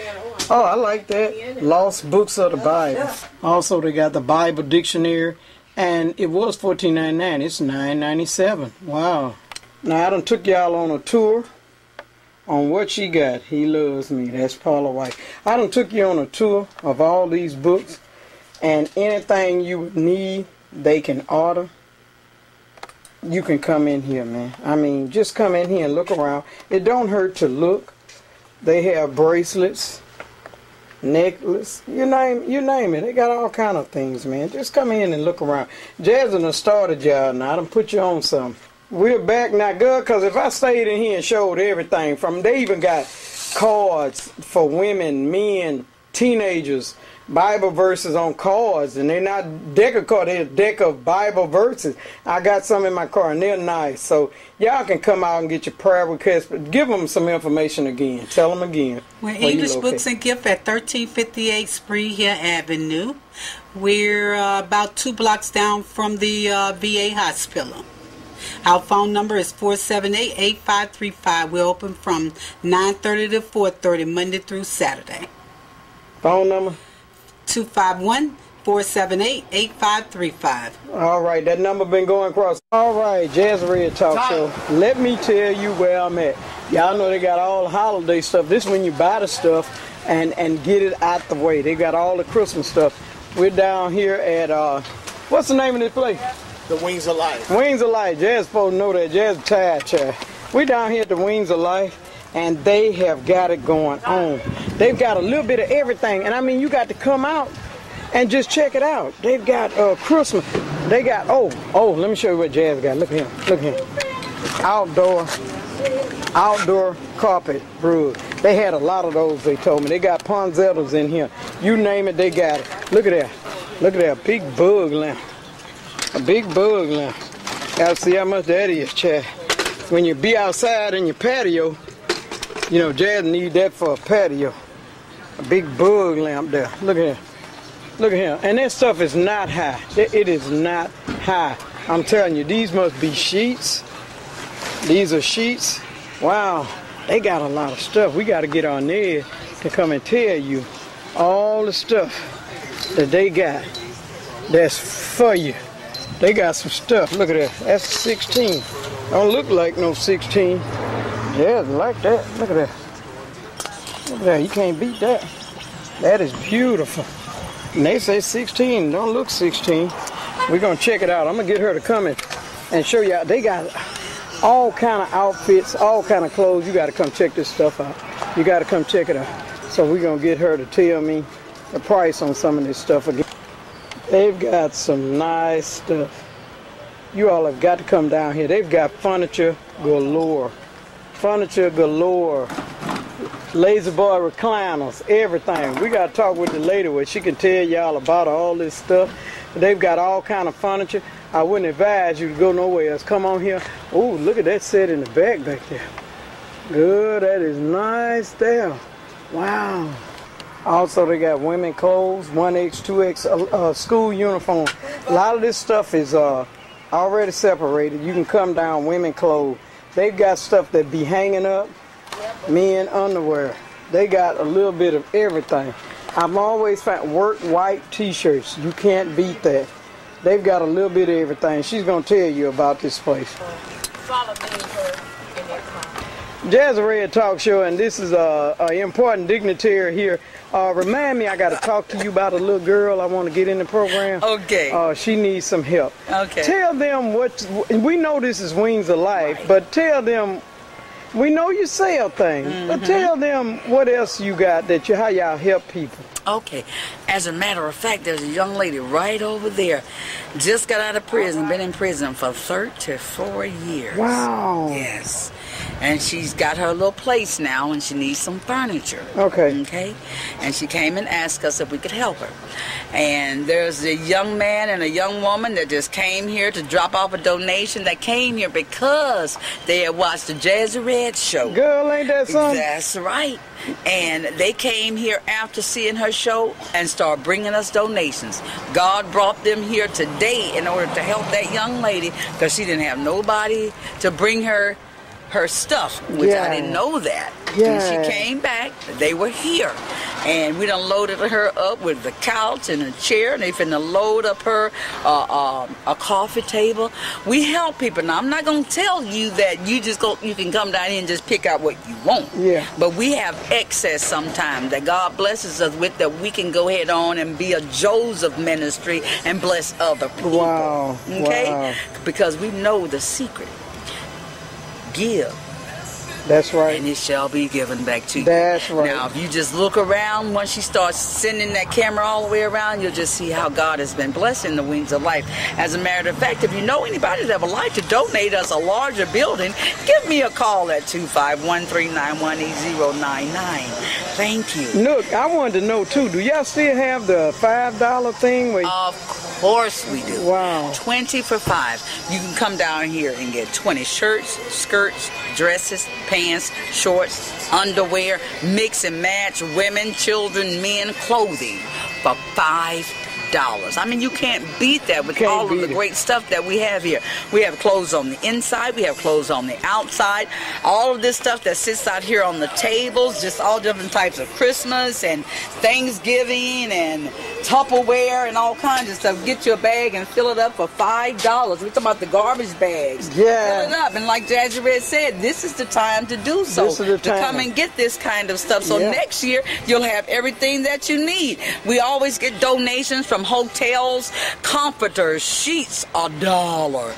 Oh, I like that. Lost Books of the Bible. Also, they got the Bible Dictionary. And it was $14.99. It's $9.97. Wow. Now, I done took y'all on a tour on what she got. He Loves Me. That's Paula White. I done took you on a tour of all these books. And anything you would need, they can order. You can come in here, man. I mean, just come in here and look around. It don't hurt to look. They have bracelets. necklace, you name it. They got all kind of things, man. Just come in and look around. Jazz done started y'all now. I done put you on something. We're back now, good, because if I stayed in here and showed everything from, they even got cards for women, men, teenagers, Bible verses on cards, and they're not deck of cards, they're a deck of Bible verses. I got some in my car, and they're nice. So y'all can come out and get your prayer requests, but give them some information again. Tell them again. We're English Books and Gift at 1358 Spring Hill Avenue. We're about 2 blocks down from the VA hospital. Our phone number is 478-8535. We're open from 9:30 to 4:30, Monday through Saturday. Phone number? 251-478-8535. All right, that number been going across. All right, Jazzyred Talk Show. Let me tell you where I'm at. Y'all know they got all the holiday stuff. This is when you buy the stuff and get it out the way. They got all the Christmas stuff. We're down here at, what's the name of this place? The Wings of Life. Wings of Life. Jazz supposed to know that. Jazz tired, child. We down here at the Wings of Life, and they have got it going on. They've got a little bit of everything, and I mean, you got to come out and just check it out. They've got Christmas. They got, let me show you what Jazz got. Look at him. Look at him. Outdoor carpet rug. They had a lot of those, they told me. They got Ponzettas in here. You name it, they got it. Look at that. Look at that big bug lamp. A big bug lamp. Gotta see how much that is, Chad. When you be outside in your patio, you know, Jazz need that for a patio. A big bug lamp there. Look at him. Look at him. And that stuff is not high. It is not high. I'm telling you, these must be sheets. These are sheets. Wow. They got a lot of stuff. We got to get on there to come and tell you all the stuff that they got that's for you. They got some stuff. Look at that. That's 16. Don't look like no 16. Yeah, like that. Look at that. Look at that. You can't beat that. That is beautiful. And they say 16. Don't look 16. We're going to check it out. I'm going to get her to come in and show you. They got all kind of outfits, all kind of clothes. You got to come check this stuff out. You got to come check it out. So we're going to get her to tell me the price on some of this stuff again. They've got some nice stuff. You all have got to come down here. They've got furniture galore. Furniture galore. Lazy boy recliners, everything. We got to talk with the lady where she can tell y'all about all this stuff. They've got all kind of furniture. I wouldn't advise you to go nowhere else. Come on here. Oh, look at that set in the back there. Good, that is nice there. Wow. Also, they got women clothes, 1X, 2X, school uniform. A lot of this stuff is already separated. You can come down, women clothes. They've got stuff that be hanging up, men underwear. They got a little bit of everything. I've always found work white t-shirts. You can't beat that. They've got a little bit of everything. She's going to tell you about this place. Follow me in their car. Jazzyred Talk Show, and this is an important dignitary here. Remind me, I got to talk to you about a little girl I want to get in the program. Okay. She needs some help. Okay. Tell them what, we know this is Wings of Life, but tell them, we know you sell things, but tell them what else you got, how y'all help people. Okay. As a matter of fact, there's a young lady right over there. Just got out of prison, been in prison for 34 years. Wow. Yes. And she's got her little place now, and she needs some furniture. Okay. Okay. And she came and asked us if we could help her. And there's a young man and a young woman that just came here to drop off a donation. That came here because they had watched the Jazzyred show. Girl, ain't that something? That's right. And they came here after seeing her show and started bringing us donations. God brought them here today in order to help that young lady because she didn't have nobody to bring her stuff, which I didn't know that. Yeah. And she came back, they were here. And we done loaded her up with the couch and a chair, and they finna load up her a coffee table. We help people. Now, I'm not going to tell you that you can come down here and just pick out what you want. Yeah. But we have excess sometimes that God blesses us with that we can go ahead on and be a Joseph ministry and bless other people. Wow. Okay? Wow. Because we know the secret. Give That's right. And it shall be given back to you. That's right. Now, if you just look around, once you start sending that camera all the way around, you'll just see how God has been blessing the Wings of Life. As a matter of fact, if you know anybody that would like to donate us a larger building, give me a call at 251-391-8099. Thank you. Look, I wanted to know, too, do y'all still have the $5 thing? Where Of course we do. Wow. 20 for $5. You can come down here and get 20 shirts, skirts, dresses, pants, shorts, underwear, mix and match, women, children, men, clothing for $5. I mean, you can't beat that with all of the great stuff that we have here. We have clothes on the inside. We have clothes on the outside. All of this stuff that sits out here on the tables, just all different types of Christmas and Thanksgiving and Tupperware and all kinds of stuff. Get you a bag and fill it up for $5. We're talking about the garbage bags. Yeah. Fill it up. And like Jazzyred said, this is the time to do so. This is the time. To come and get this kind of stuff. So next year, you'll have everything that you need. We always get donations from hotels, comforters, sheets, $1.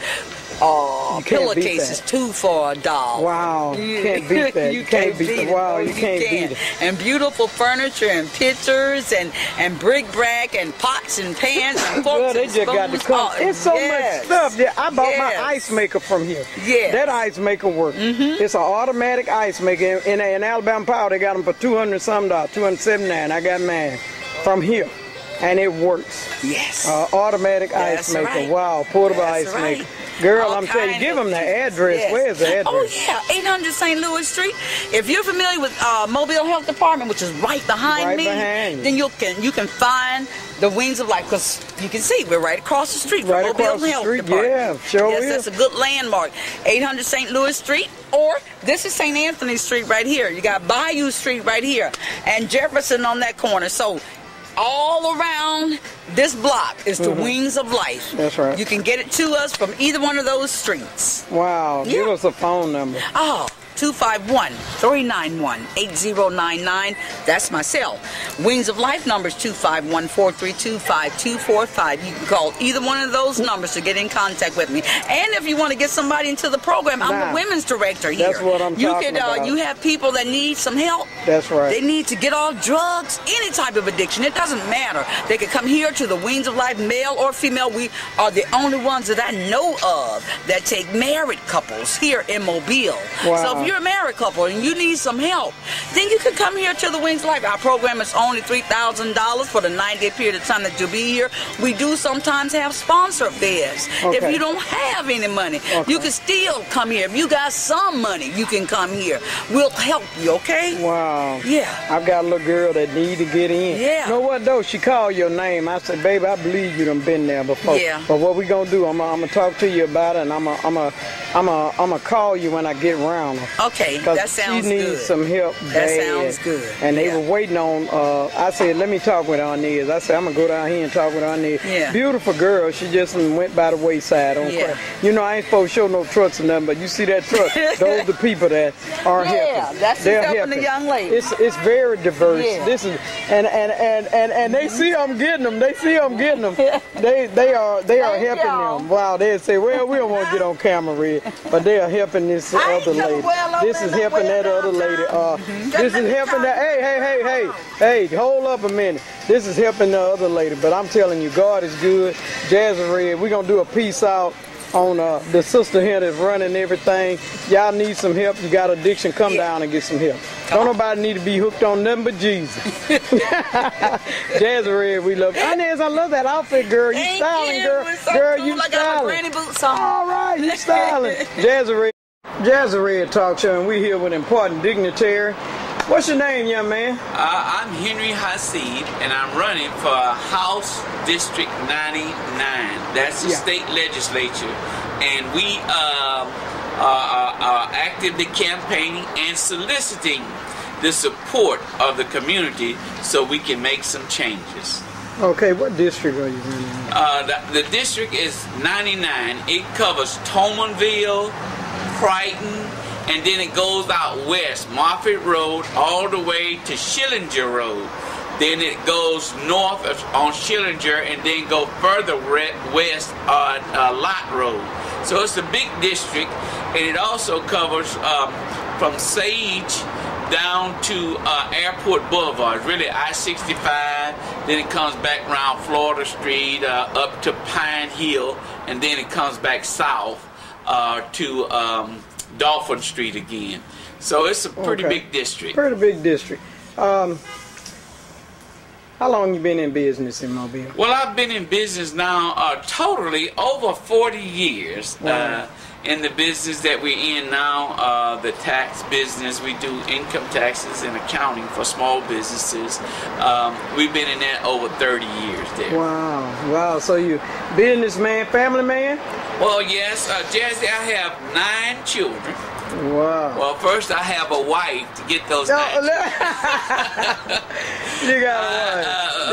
Pillowcases, 2 for $1. Wow, you can't beat that. You can't beat it. Wow, you can't beat it. And beautiful furniture and pictures and bric-a-brac and pots and pans and forks. Well, they just got to come. It's so much stuff. Yeah, I bought my ice maker from here. Yeah, that ice maker works. It's an automatic ice maker. In Alabama Power, they got them for $200-something, $279. I got mine from here. And it works. Yes. Automatic ice maker. Right. Wow, portable ice maker. Girl, I'm telling you, give them the address. Yes. Where's the address? Oh, yeah, 800 St. Louis Street. If you're familiar with Mobile Health Department, which is right behind me, then you can find the Wings of Life, because you can see we're right across the street from Mobile Health Department. Yeah, sure yes, is. That's a good landmark. 800 St. Louis Street, or this is St. Anthony Street right here. You got Bayou Street right here, and Jefferson on that corner. So all around this block is the Wings of Life. That's right. You can get it to us from either one of those streets. Wow. Yeah. Give us a phone number. 251-391-8099. That's my cell. Wings of Life numbers 251-432-5245. You can call either one of those numbers to get in contact with me. And if you want to get somebody into the program, I'm the women's director here. That's what I'm talking about. You have people that need some help. That's right. They need to get off drugs, any type of addiction. It doesn't matter. They can come here to the Wings of Life, male or female. We are the only ones that I know of that take married couples here in Mobile. Wow. So if you're a married couple and you need some help, then you can come here to the Wings of Life. Our program is only $3,000 for the 9-day period of time that you'll be here. We do sometimes have sponsor beds. Okay. If you don't have any money, you can still come here. If you got some money, you can come here. We'll help you, okay? Wow. Yeah. I've got a little girl that need to get in. Yeah. You know what, though? She called your name. I said, baby, I believe you done been there before. Yeah. But what we going to do, I'm going to talk to you about it, and I'm gonna call you when I get around her. Okay, that sounds good. She needs some help. That sounds good. And they were waiting on, I said, let me talk with her on this. I said, I'm going to go down here and talk with her on this. Yeah. Beautiful girl. She just went by the wayside. You know, I ain't supposed to show no trucks or nothing, but you see that truck, those are the people that are helping. Yeah, that's helping the young lady. It's very diverse. Yeah. This is and they see I'm getting them. They see I'm getting them. They are helping them. Wow, they say, well, we don't want to get on camera, Red, but they are helping this other lady. This is helping that other lady. This is helping that. Hey, hold up a minute. This is helping the other lady. But I'm telling you, God is good. Jazzyred, we're gonna do a peace out on the sister here that's running everything. Y'all need some help. You got addiction, come down and get some help. Don't nobody need to be hooked on nothing but Jesus. Jazzyred, we love you. Inez, I love that outfit, girl. You styling, girl. Girl, you styling. I got my granny boots on. All right, you styling. Jazzyred Talk Show, and we're here with important dignitary. What's your name, young man? I'm Henry Hasid, and I'm running for House District 99. That's the state legislature. And we are actively campaigning and soliciting the support of the community so we can make some changes. Okay, what district are you running? The district is 99. It covers Tomanville, Crichton, and then it goes out west, Moffett Road, all the way to Schillinger Road. Then it goes north on Schillinger and then go further west on Lott Road. So it's a big district, and it also covers from Sage down to Airport Boulevard, really I-65, then it comes back around Florida Street up to Pine Hill, and then it comes back south to Dolphin Street again. So it's a pretty big district. Pretty big district. How long you been in business in Mobile? Well, I've been in business now totally over 40 years. Wow. In the business that we're in now, the tax business, we do income taxes and accounting for small businesses. We've been in that over 30 years there. Wow, wow. So you businessman, family man? Well, yes, Jazzy, I have 9 children. Wow. Well, first I have a wife to get those 9 You got a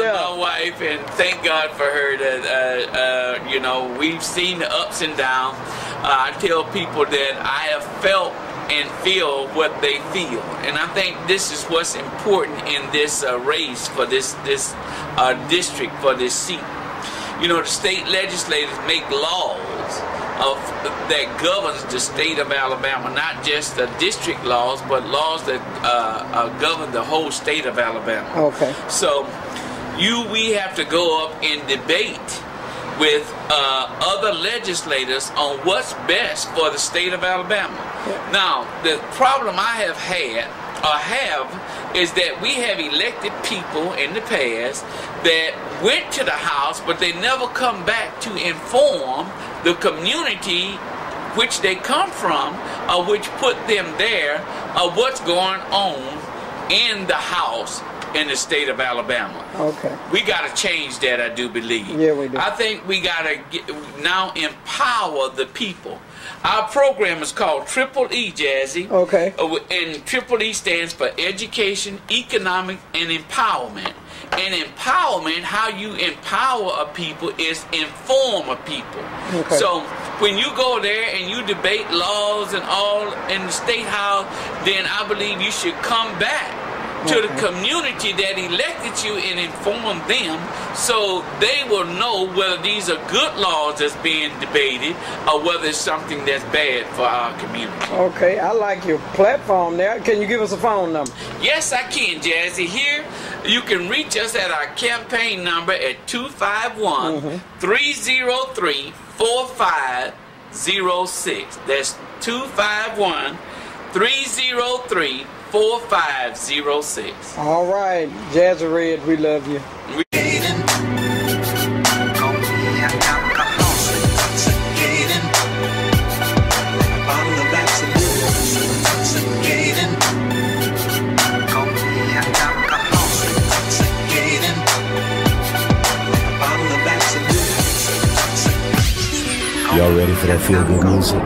wife. My wife, and thank God for her that, you know, we've seen the ups and downs. I tell people that I have felt and feel what they feel, and I think this is what's important in this race for this district, for this seat. You know, the state legislators make laws that governs the state of Alabama, not just the district laws, but laws that govern the whole state of Alabama. Okay. So we have to go up and debate with other legislators on what's best for the state of Alabama. Yeah. Now, the problem I have had is that we have elected people in the past that went to the House, but they never come back to inform the community which they come from, or which put them there, of what's going on in the House in the state of Alabama. Okay. We got to change that, I do believe. Yeah, we do. I think we got to now empower the people. Our program is called Triple E, Jazzy. Okay. And Triple E stands for Education, Economic, and Empowerment. And empowerment, how you empower a people is inform a people. Okay. So when you go there and you debate laws and all in the State House, then I believe you should come back to the community that elected you and inform them, so they will know whether these are good laws that's being debated or whether it's something that's bad for our community. Okay, I like your platform there. Can you give us a phone number? Yes, I can, Jazzy. Here, you can reach us at our campaign number at 251-303-4506. That's 251-303-4506. All right, Jazzyred, we love you. Y'all ready for that feel-good music?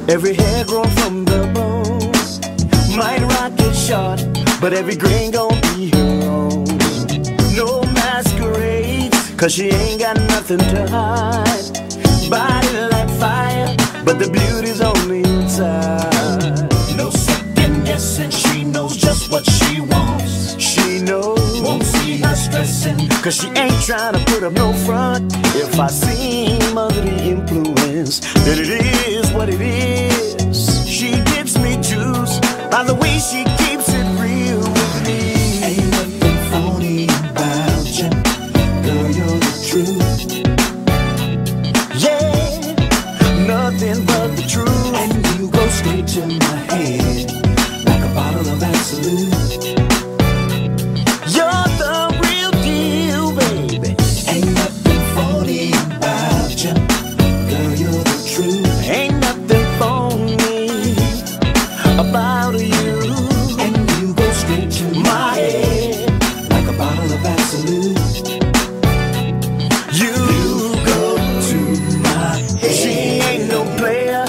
Every hair grown from the bones might rock it short, but every grain gon' be her own. No masquerades, cause she ain't got nothing to hide. Body like fire, but the beauty's on the inside. No second guessing, she knows just what she wants. She knows, won't see her stressing, cause she ain't trying to put up no front. If I seem under the influence, then it is what it is. She gives me juice by the way she keeps it real with me. Ain't nothing phony about you, girl, you're the truth. Yeah, nothing but the truth. And you go straight to my head like a bottle of Absolute. You're the real deal, baby. Ain't nothing phony about you, girl, you're the truth. Ain't nothing phony about you. And you go straight to my head like a bottle of Absolute. You go to my head. She ain't no player,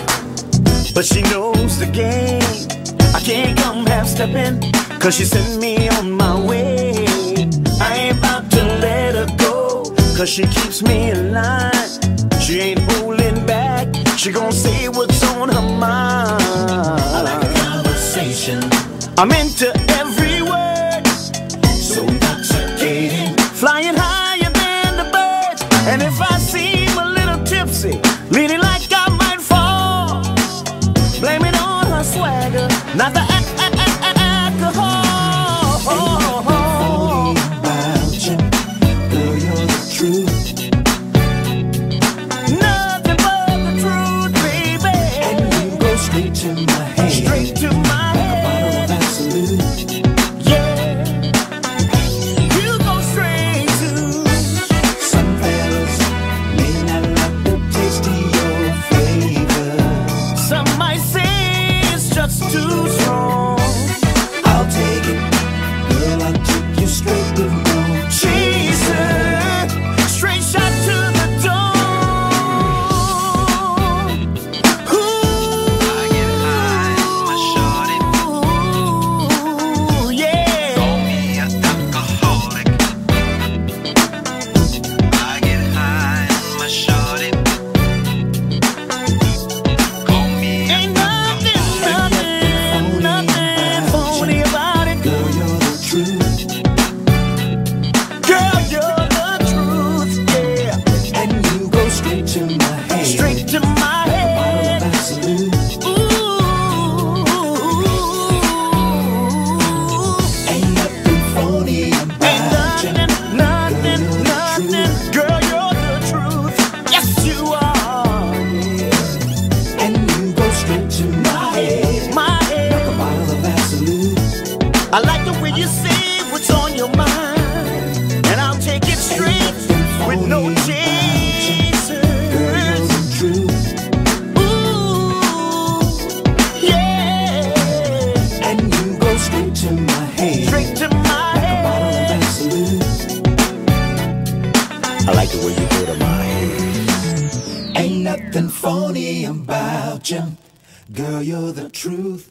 but she knows the game. I can't come half-stepping, 'cause she sent me on my way. I ain't about to let her go, 'cause she keeps me in line. She ain't holding back, she gon' say what's on her mind. I like a conversation, I'm into every word, so intoxicating, flying higher than the birds. And if I seem a little tipsy, leaning like I might fall, blame it on her swagger, not the alcohol. About you, girl, you're the truth. Nothing but the truth, baby. And you go straight to my head. Straight to my head. A bottle of absolute. Yeah. You go straight to. Some fellas may not like the taste of your flavor. Some might say it's just too strong. I'll take it. Girl, I'll take you straight with no chaser. Straight shot to the dawn. Ooh, I get high, my shorty. Ooh, yeah. Call me an alcoholic. I get high, my shorty. Call me an alcoholic. Nothing phony about it. Girl, you're the truth. Girl, you're the truth, yeah. And you go straight to my head. Straight to my head. A bottle of absolute. Ooh. Ain't nothing phony about you. Nothing. Girl, you're the truth. Yes, you are. Yeah. And you go straight to my head. My head. Like a bottle of absolute. I like the way you say what's on your mind, and I'll take it straight with no chasers. Ooh, yeah. And you go straight to my head. Straight to my head. A bottle of absolute. I like the way you go to my head. Ain't nothing phony about you. Girl, you're the truth.